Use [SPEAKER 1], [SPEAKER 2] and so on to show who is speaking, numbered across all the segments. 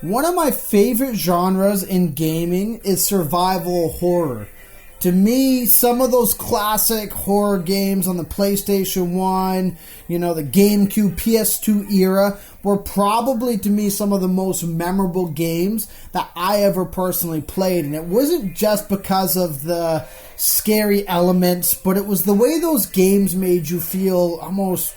[SPEAKER 1] One of my favorite genres in gaming is survival horror. To me, some of those classic horror games on the PlayStation 1, the GameCube, PS2 era, were probably, to me, some of the most memorable games that I ever personally played. And it wasn't just because of the scary elements, but it was the way those games made you feel almost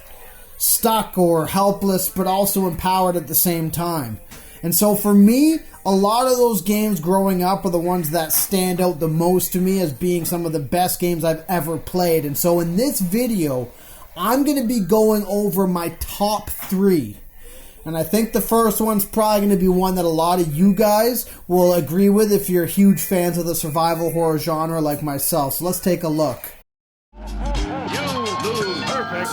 [SPEAKER 1] stuck or helpless, but also empowered at the same time. And so for me, a lot of those games growing up are the ones that stand out the most to me as being some of the best games I've ever played. And so in this video, I'm going to be going over my top 3. And I think the first one's probably going to be one that a lot of you guys will agree with if you're huge fans of the survival horror genre like myself. So let's take a look.
[SPEAKER 2] You lose. Perfect.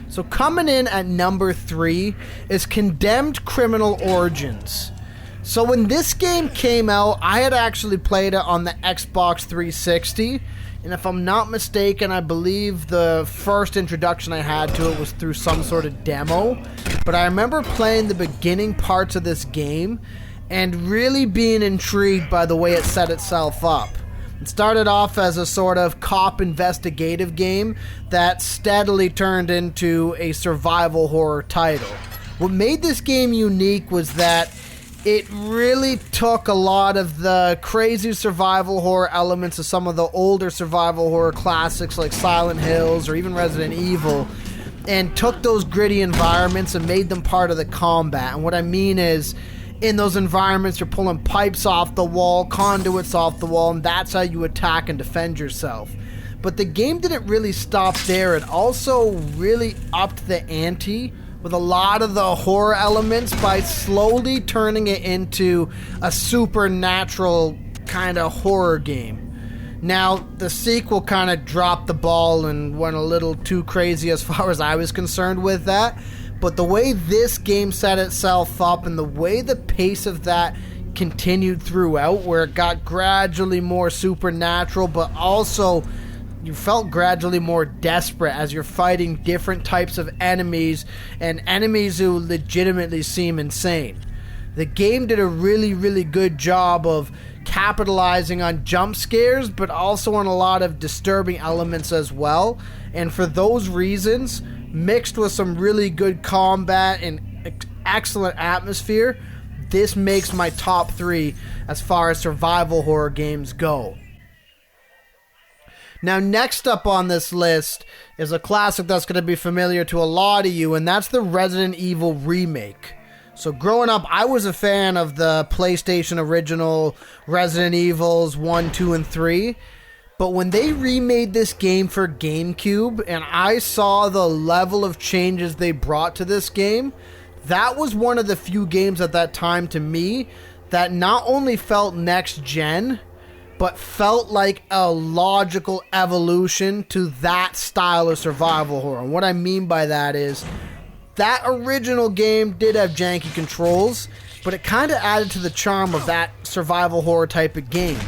[SPEAKER 1] So coming in at number 3 is Condemned Criminal Origins. So when this game came out, I had actually played it on the Xbox 360. And if I'm not mistaken, I believe the first introduction I had to it was through some sort of demo. But I remember playing the beginning parts of this game and really being intrigued by the way it set itself up. It started off as a sort of cop investigative game that steadily turned into a survival horror title. What made this game unique was that it really took a lot of the crazy survival horror elements of some of the older survival horror classics like Silent Hills or even Resident Evil and took those gritty environments and made them part of the combat. And what I mean is, in those environments, you're pulling pipes off the wall, conduits off the wall, and that's how you attack and defend yourself. But the game didn't really stop there. It also really upped the ante with a lot of the horror elements by slowly turning it into a supernatural kind of horror game. Now, the sequel kind of dropped the ball and went a little too crazy as far as I was concerned with that. But the way this game set itself up and the way the pace of that continued throughout, where it got gradually more supernatural, but also you felt gradually more desperate as you're fighting different types of enemies and enemies who legitimately seem insane. The game did a really, really good job of capitalizing on jump scares, but also on a lot of disturbing elements as well. And for those reasons, mixed with some really good combat and excellent atmosphere, this makes my top 3 as far as survival horror games go. Now, next up on this list is a classic that's going to be familiar to a lot of you, and that's the Resident Evil remake. So growing up, I was a fan of the PlayStation original Resident Evils 1, 2, and 3. But when they remade this game for GameCube and I saw the level of changes they brought to this game, that was one of the few games at that time to me that not only felt next gen, but felt like a logical evolution to that style of survival horror. And what I mean by that is, that original game did have janky controls, but it kind of added to the charm of that survival horror type of game.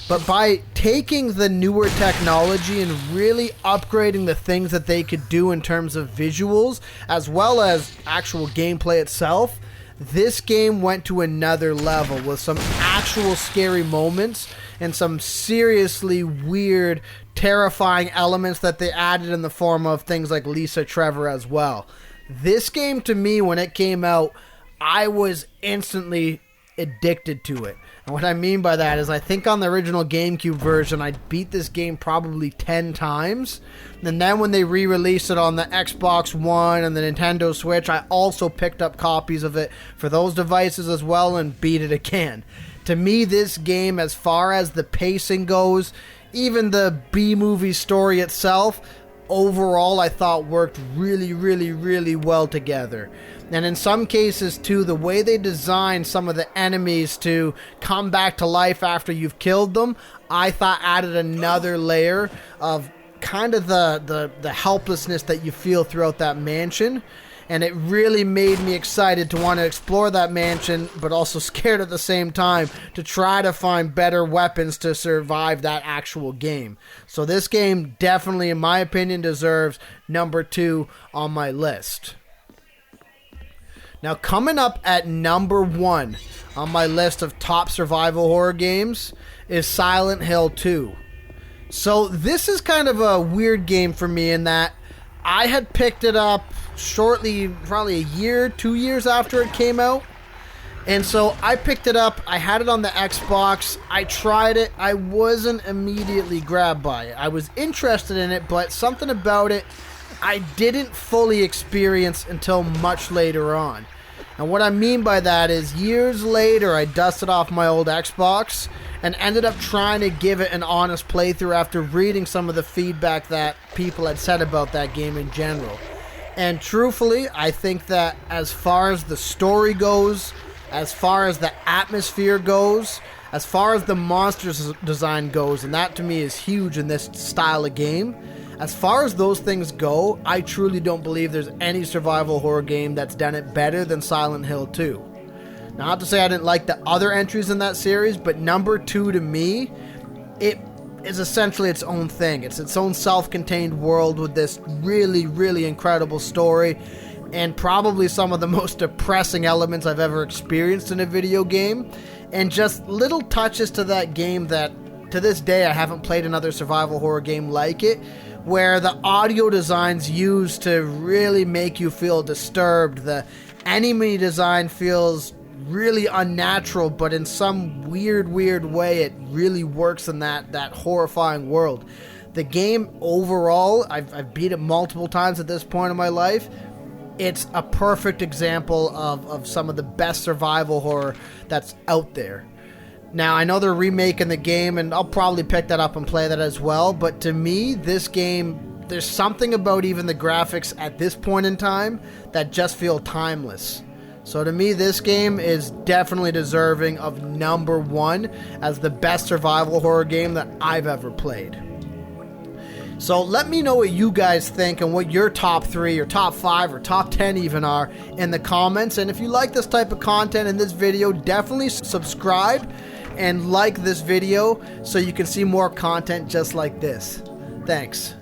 [SPEAKER 1] But by taking the newer technology and really upgrading the things that they could do in terms of visuals, as well as actual gameplay itself, this game went to another level with some actual scary moments and some seriously weird, terrifying elements that they added in the form of things like Lisa Trevor as well. This game, to me, when it came out, I was instantly addicted to it. And what I mean by that is I think on the original GameCube version, I beat this game probably 10 times. And then when they re-released it on the Xbox One and the Nintendo Switch, I also picked up copies of it for those devices as well and beat it again. To me, this game, as far as the pacing goes, even the B-movie story itself, overall I thought worked really, really, really well together. And in some cases too, the way they designed some of the enemies to come back to life after you've killed them, I thought added another layer of kind of the helplessness that you feel throughout that mansion. And it really made me excited to want to explore that mansion, but also scared at the same time to try to find better weapons to survive that actual game. So this game definitely, in my opinion, deserves number 2 on my list. Now, coming up at number 1 on my list of top survival horror games is Silent Hill 2. So this is kind of a weird game for me in that I had picked it up shortly, probably a year, 2 years after it came out. And so I picked it up, I had it on the Xbox, I tried it, I wasn't immediately grabbed by it. I was interested in it, but something about it I didn't fully experience until much later on. And what I mean by that is years later I dusted off my old Xbox and ended up trying to give it an honest playthrough after reading some of the feedback that people had said about that game in general. And truthfully, I think that as far as the story goes, as far as the atmosphere goes, as far as the monsters design goes, and that to me is huge in this style of game, as far as those things go, I truly don't believe there's any survival horror game that's done it better than Silent Hill 2. Now, not to say I didn't like the other entries in that series, but number 2 to me, it is essentially its own thing. It's its own self-contained world with this really, really incredible story and probably some of the most depressing elements I've ever experienced in a video game, and just little touches to that game that to this day I haven't played another survival horror game like it, where the audio design's used to really make you feel disturbed. The enemy design feels really unnatural, but in some weird way it really works in that horrifying world. The game overall, I've beat it multiple times at this point in my life. It's a perfect example of some of the best survival horror that's out there. Now, I know they're remaking the game, and I'll probably pick that up and play that as well, but to me, this game, there's something about even the graphics at this point in time that just feel timeless. So to me, this game is definitely deserving of number 1 as the best survival horror game that I've ever played. So let me know what you guys think and what your top 3 or top 5 or top 10 even are in the comments. And if you like this type of content in this video, definitely subscribe and like this video so you can see more content just like this. Thanks.